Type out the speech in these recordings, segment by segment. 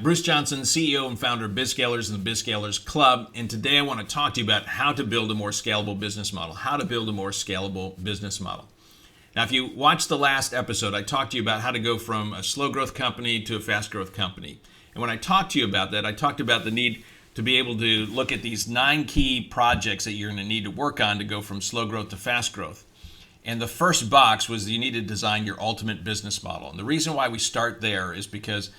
Bruce Johnson, CEO and founder of BizScalers and the BizScalers Club, and today I want to talk to you about how to build a more scalable business model. Now, if you watched the last episode, I talked to you about how to go from a slow growth company to a fast growth company. And when I talked to you about that, I talked about the need to be able to look at these 9 key projects that you're going to need to work on to go from slow growth to fast growth. And the first box was you need to design your ultimate business model. And the reason why we start there is because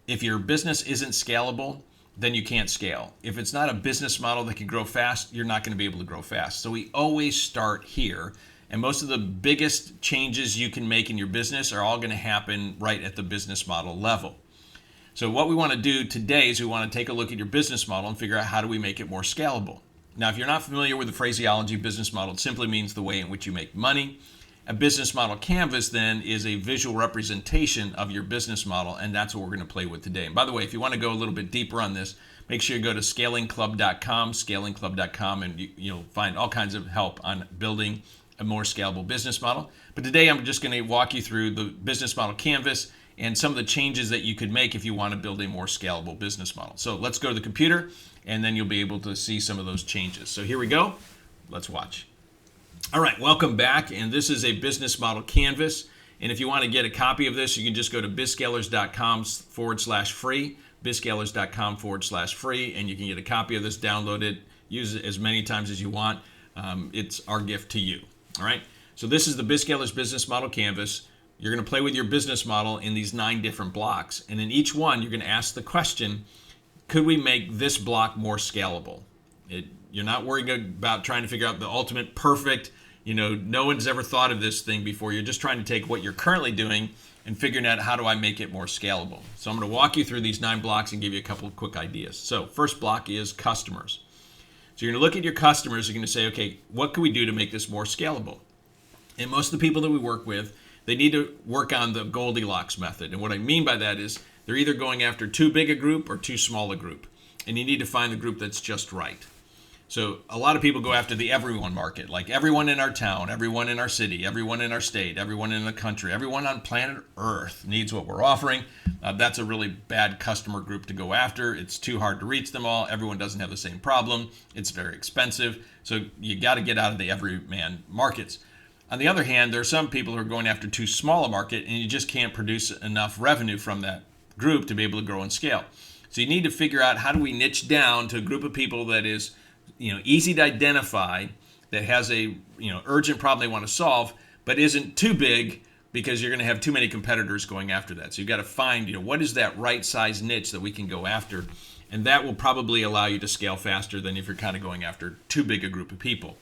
if your business isn't scalable, then you can't scale. If it's not a business model that can grow fast, you're not going to be able to grow fast. So we always start here. And most of the biggest changes you can make in your business are all going to happen right at the business model level. So what we want to do today is we want to take a look at your business model and figure out how do we make it more scalable. Now, if you're not familiar with the phraseology business model, it simply means the way in which you make money. A business model canvas then is a visual representation of your business model, and that's what we're going to play with today. And by the way, if you want to go a little bit deeper on this, make sure you go to scalingclub.com, and you'll find all kinds of help on building a more scalable business model. But today I'm just going to walk you through the business model canvas and some of the changes that you could make if you want to build a more scalable business model. So let's go to the computer, and then you'll be able to see some of those changes. So here we go. Let's watch. All right, welcome back. And this is a business model canvas. And if you want to get a copy of this, you can just go to bizscalers.com/free, bizscalers.com/free, and you can get a copy of this, download it, use it as many times as you want. It's our gift to you. All right. So this is the BizScalers business model canvas. You're going to play with your business model in these 9 different blocks. And in each one, you're going to ask the question, could we make this block more scalable? You're not worried about trying to figure out the ultimate perfect, no one's ever thought of this thing before. You're just trying to take what you're currently doing and figuring out how do I make it more scalable. So I'm going to walk you through these 9 blocks and give you a couple of quick ideas. So first block is customers. So you're going to look at your customers. You're going to say, okay, what can we do to make this more scalable? And most of the people that we work with, they need to work on the Goldilocks method. And what I mean by that is they're either going after too big a group or too small a group. And you need to find the group that's just right. So a lot of people go after the everyone market, like everyone in our town, everyone in our city, everyone in our state, everyone in the country, everyone on planet Earth needs what we're offering. That's a really bad customer group to go after. It's too hard to reach them all. Everyone doesn't have the same problem. It's very expensive. So you got to get out of the everyman markets. On the other hand, there are some people who are going after too small a market, and you just can't produce enough revenue from that group to be able to grow and scale. So you need to figure out how do we niche down to a group of people that is easy to identify, that has a urgent problem they want to solve, but isn't too big because you're going to have too many competitors going after that. So you've got to find what is that right size niche that we can go after, and that will probably allow you to scale faster than if you're kind of going after too big a group of people.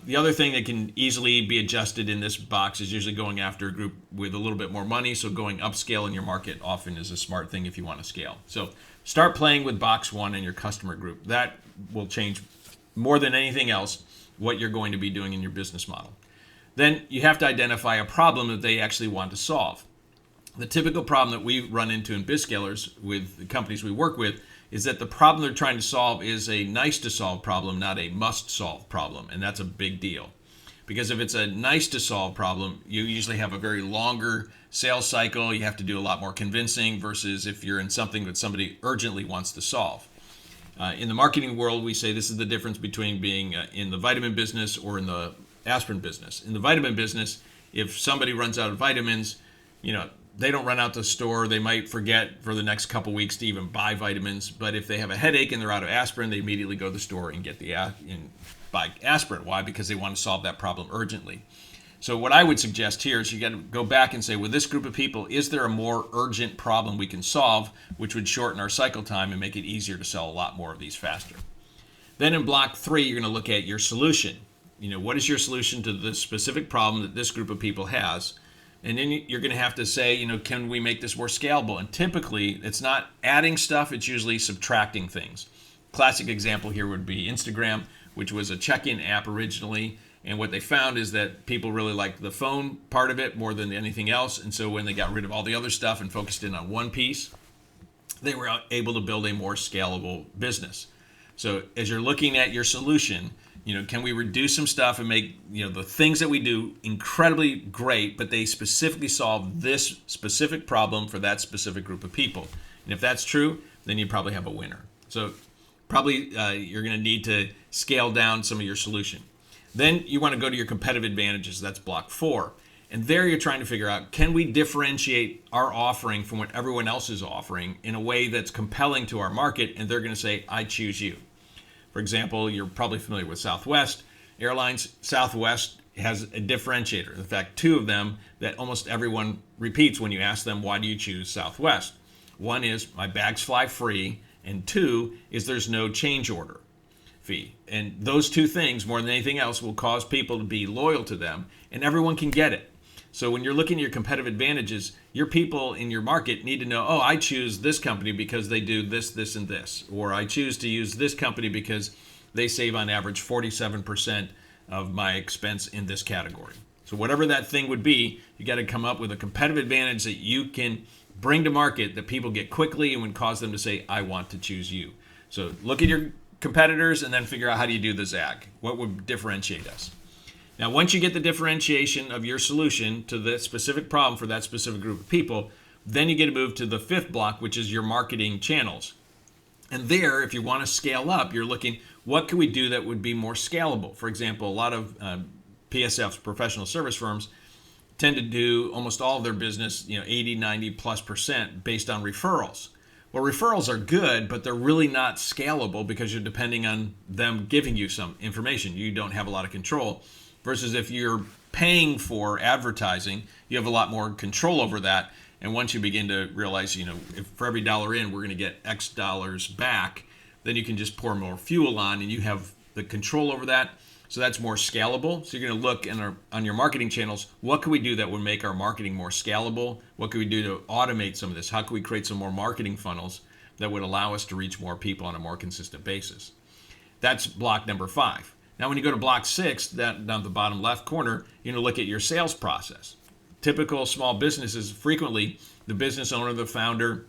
The other thing that can easily be adjusted in this box is usually going after a group with a little bit more money. So going upscale in your market often is a smart thing if you want to scale. So start playing with box 1 in your customer group. That will change more than anything else what you're going to be doing in your business model. Then you have to identify a problem that they actually want to solve. The typical problem that we run into in BizScalers with the companies we work with is that the problem they're trying to solve is a nice to solve problem, not a must solve problem. And that's a big deal. Because if it's a nice to solve problem, you usually have a very longer sales cycle. You have to do a lot more convincing versus if you're in something that somebody urgently wants to solve. In the marketing world, we say this is the difference between being in the vitamin business or in the aspirin business. In the vitamin business, if somebody runs out of vitamins, they don't run out the store. They might forget for the next couple weeks to even buy vitamins. But if they have a headache and they're out of aspirin, they immediately go to the store and get buy aspirin. Why? Because they want to solve that problem urgently. So what I would suggest here is you got to go back and say, with this group of people, is there a more urgent problem we can solve, which would shorten our cycle time and make it easier to sell a lot more of these faster? Then in block 3, you're going to look at your solution. What is your solution to the specific problem that this group of people has? And then you're going to have to say, can we make this more scalable? And typically, it's not adding stuff, it's usually subtracting things. Classic example here would be Instagram, which was a check-in app originally. And what they found is that people really liked the phone part of it more than anything else. And so when they got rid of all the other stuff and focused in on one piece, they were able to build a more scalable business. So as you're looking at your solution, can we reduce some stuff and make, the things that we do incredibly great, but they specifically solve this specific problem for that specific group of people. And if that's true, then you probably have a winner. So probably you're going to need to scale down some of your solution. Then you want to go to your competitive advantages. That's block 4. And there you're trying to figure out, can we differentiate our offering from what everyone else is offering in a way that's compelling to our market? And they're going to say, I choose you. For example, you're probably familiar with Southwest Airlines. Southwest has a differentiator. In fact, 2 of them that almost everyone repeats when you ask them, why do you choose Southwest? One is, my bags fly free. And 2 is, there's no change order fee. And those 2 things, more than anything else, will cause people to be loyal to them. And everyone can get it. So when you're looking at your competitive advantages, your people in your market need to know, oh, I choose this company because they do this, this, and this. Or I choose to use this company because they save on average 47% of my expense in this category. So whatever that thing would be, you got to come up with a competitive advantage that you can bring to market that people get quickly and would cause them to say, I want to choose you. So look at your competitors and then figure out, how do you do the ZAG? What would differentiate us? Now, once you get the differentiation of your solution to the specific problem for that specific group of people, then you get to move to the 5th block, which is your marketing channels. And there, if you want to scale up, you're looking, what can we do that would be more scalable? For example, a lot of PSFs, professional service firms, tend to do almost all of their business, 80, 90+% based on referrals. Well, referrals are good, but they're really not scalable because you're depending on them giving you some information. You don't have a lot of control. Versus if you're paying for advertising, you have a lot more control over that. And once you begin to realize, if for every dollar in, we're going to get X dollars back, then you can just pour more fuel on and you have the control over that. So that's more scalable. So you're going to look on your marketing channels, what can we do that would make our marketing more scalable? What can we do to automate some of this? How can we create some more marketing funnels that would allow us to reach more people on a more consistent basis? That's block number 5. Now, when you go to block 6, down the bottom left corner, you're going to look at your sales process. Typical small businesses, frequently the business owner, the founder,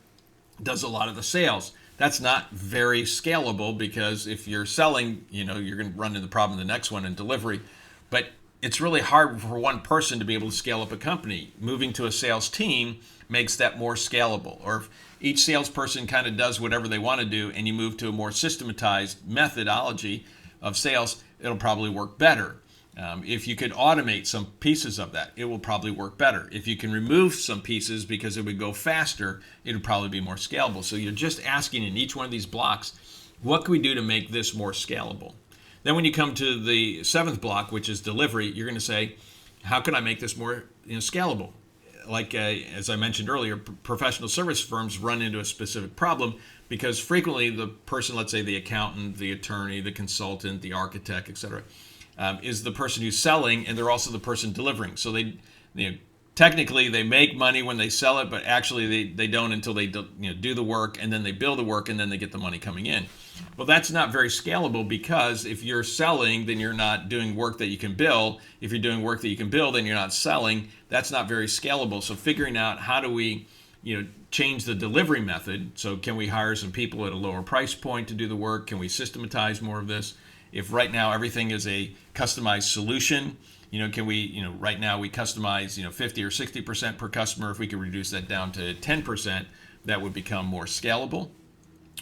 does a lot of the sales. That's not very scalable because if you're selling, you're going to run into the problem in the next one in delivery. But it's really hard for one person to be able to scale up a company. Moving to a sales team makes that more scalable. Or if each salesperson kind of does whatever they want to do and you move to a more systematized methodology of sales, it'll probably work better. If you could automate some pieces of that, it will probably work better. If you can remove some pieces because it would go faster, it would probably be more scalable. So you're just asking in each one of these blocks, what can we do to make this more scalable? Then when you come to the 7th block, which is delivery, you're going to say, how can I make this more scalable? Like as I mentioned earlier, professional service firms run into a specific problem because frequently the person, let's say the accountant, the attorney, the consultant, the architect, etc., is the person who's selling, and they're also the person delivering. So technically they make money when they sell it, but actually they don't until they do the work, and then they bill the work, and then they get the money coming in. Well, that's not very scalable because if you're selling, then you're not doing work that you can bill. If you're doing work that you can bill, then you're not selling. That's not very scalable. So figuring out how do we change the delivery method. So can we hire some people at a lower price point to do the work? Can we systematize more of this? If right now everything is a customized solution, can we, right now we customize, 50 or 60% per customer. If we could reduce that down to 10%, that would become more scalable.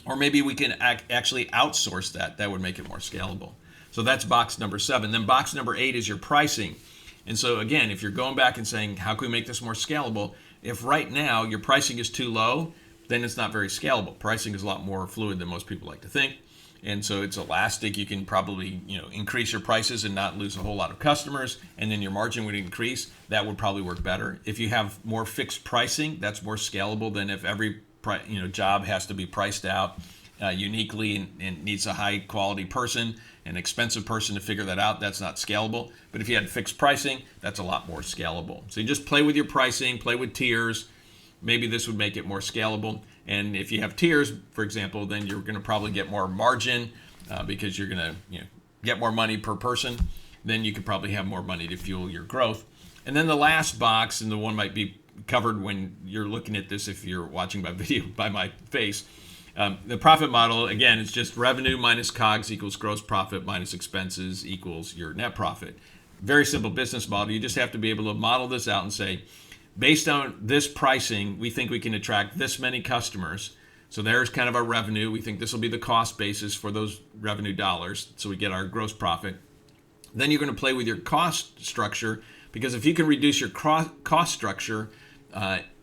Or maybe we can actually outsource that. That would make it more scalable. So that's box number 7. Then box number 8 is your pricing. And so again, if you're going back and saying, how can we make this more scalable? If right now your pricing is too low, then it's not very scalable. Pricing is a lot more fluid than most people like to think. And so it's elastic. You can probably, increase your prices and not lose a whole lot of customers, and then your margin would increase. That would probably work better. If you have more fixed pricing, that's more scalable than if every job has to be priced out uniquely and needs a high quality person, an expensive person to figure that out. That's not scalable. But if you had fixed pricing, that's a lot more scalable. So you just play with your pricing, play with tiers. Maybe this would make it more scalable. And if you have tiers, for example, then you're going to probably get more margin because you're going to get more money per person. Then you could probably have more money to fuel your growth. And then the last box, and the one might be covered when you're looking at this if you're watching my video by my face. The profit model, again, is just revenue minus COGS equals gross profit minus expenses equals your net profit. Very simple business model. You just have to be able to model this out and say, based on this pricing, we think we can attract this many customers. So there's kind of our revenue. We think this will be the cost basis for those revenue dollars, so we get our gross profit. Then you're going to play with your cost structure, because if you can reduce your cost structure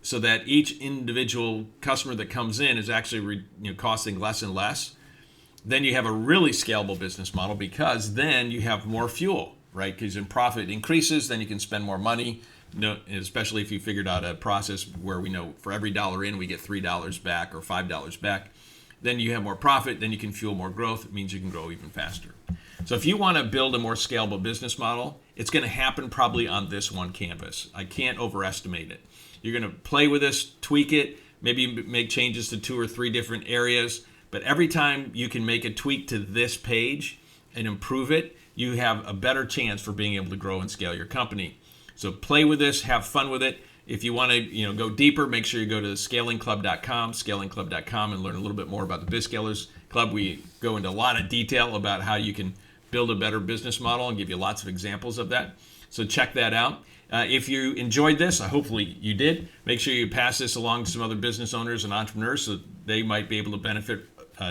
so that each individual customer that comes in is actually costing less and less, then you have a really scalable business model, because then you have more fuel, right? Because when profit increases, then you can spend more money. Especially if you figured out a process where we know for every dollar in, we get $3 back or $5 back. Then you have more profit, then you can fuel more growth. It means you can grow even faster. So if you want to build a more scalable business model, it's going to happen probably on this one canvas. I can't overestimate it. You're going to play with this, tweak it, maybe make changes to 2 or 3 different areas. But every time you can make a tweak to this page and improve it, you have a better chance for being able to grow and scale your company. So play with this, have fun with it. If you want to go deeper, make sure you go to scalingclub.com, and learn a little bit more about the BizScalers Club. We go into a lot of detail about how you can build a better business model and give you lots of examples of that. So check that out. If you enjoyed this, hopefully you did, make sure you pass this along to some other business owners and entrepreneurs so they might be able to benefit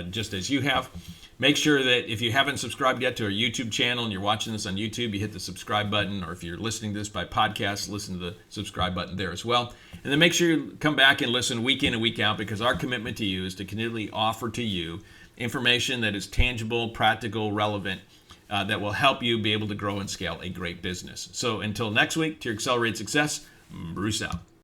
just as you have. Make sure that if you haven't subscribed yet to our YouTube channel and you're watching this on YouTube, you hit the subscribe button, or if you're listening to this by podcast, listen to the subscribe button there as well. And then make sure you come back and listen week in and week out, because our commitment to you is to continually offer to you information that is tangible, practical, relevant, that will help you be able to grow and scale a great business. So until next week, to your accelerated success, Bruce out.